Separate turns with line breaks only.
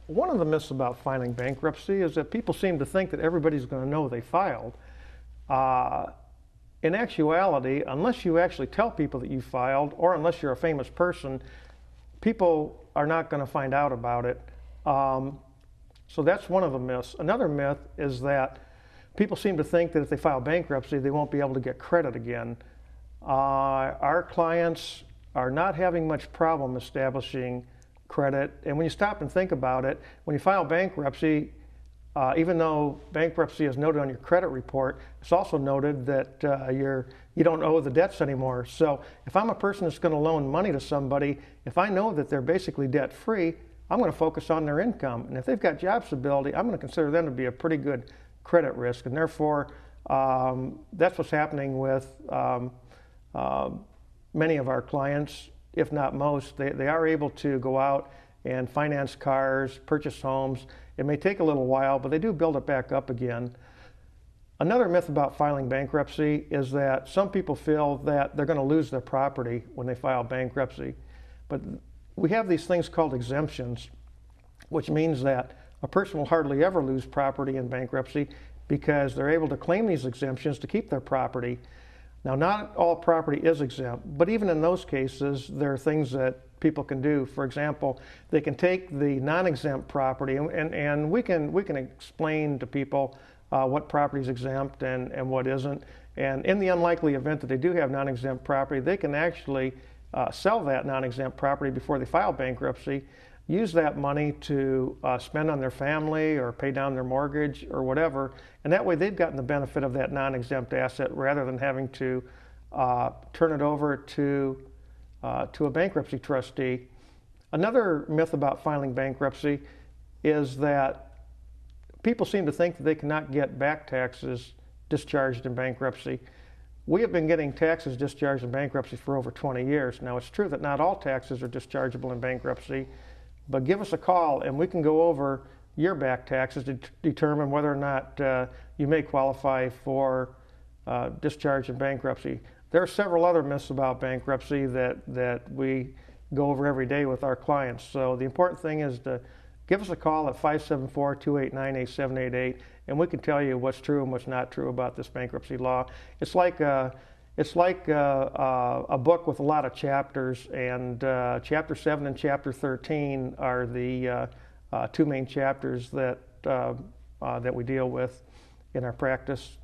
One of the myths about filing bankruptcy is that people seem to think that everybody's going to know they filed. Uh, in actuality, unless you actually tell people that you filed, or unless you're a famous person, people are not going to find out about it. Um, so that's one of the myths. Another myth is that people seem to think that if they file bankruptcy, they won't be able to get credit again. Our clients are not having much problem establishing credit. And when you stop and think about it, when you file bankruptcy, even though bankruptcy is noted on your credit report, it's also noted that you don't owe the debts anymore. So if I'm a person that's going to loan money to somebody, if I know that they're basically debt-free, I'm going to focus on their income. And if they've got job stability, I'm going to consider them to be a pretty good credit risk. And therefore, that's what's happening with many of our clients, if not most. They are able to go out and finance cars, purchase homes. It may take a little while, but they do build it back up again. Another myth about filing bankruptcy is that some people feel that they're going to lose their property when they file bankruptcy. But we have these things called exemptions, which means that a person will hardly ever lose property in bankruptcy because they're able to claim these exemptions to keep their property. Now, not all property is exempt, but even in those cases, there are things that people can do. For example, they can take the non-exempt property, and we can explain to people what property is exempt and what isn't. And in the unlikely event that they do have non-exempt property, they can actually sell that non-exempt property before they file bankruptcy, use that money to spend on their family or pay down their mortgage or whatever, and that way they've gotten the benefit of that non-exempt asset rather than having to turn it over to a bankruptcy trustee. Another myth about filing bankruptcy is that people seem to think that they cannot get back taxes discharged in bankruptcy. We have been getting taxes discharged in bankruptcy for over 20 years. Now, it's true that not all taxes are dischargeable in bankruptcy, but give us a call and we can go over your back taxes to determine whether or not you may qualify for discharge in bankruptcy. There are several other myths about bankruptcy that we go over every day with our clients. So the important thing is to give us a call at 574-289-8788, and we can tell you what's true and what's not true about this bankruptcy law. It's like a book with a lot of chapters, and Chapter 7 and Chapter 13 are the two main chapters that we deal with in our practice.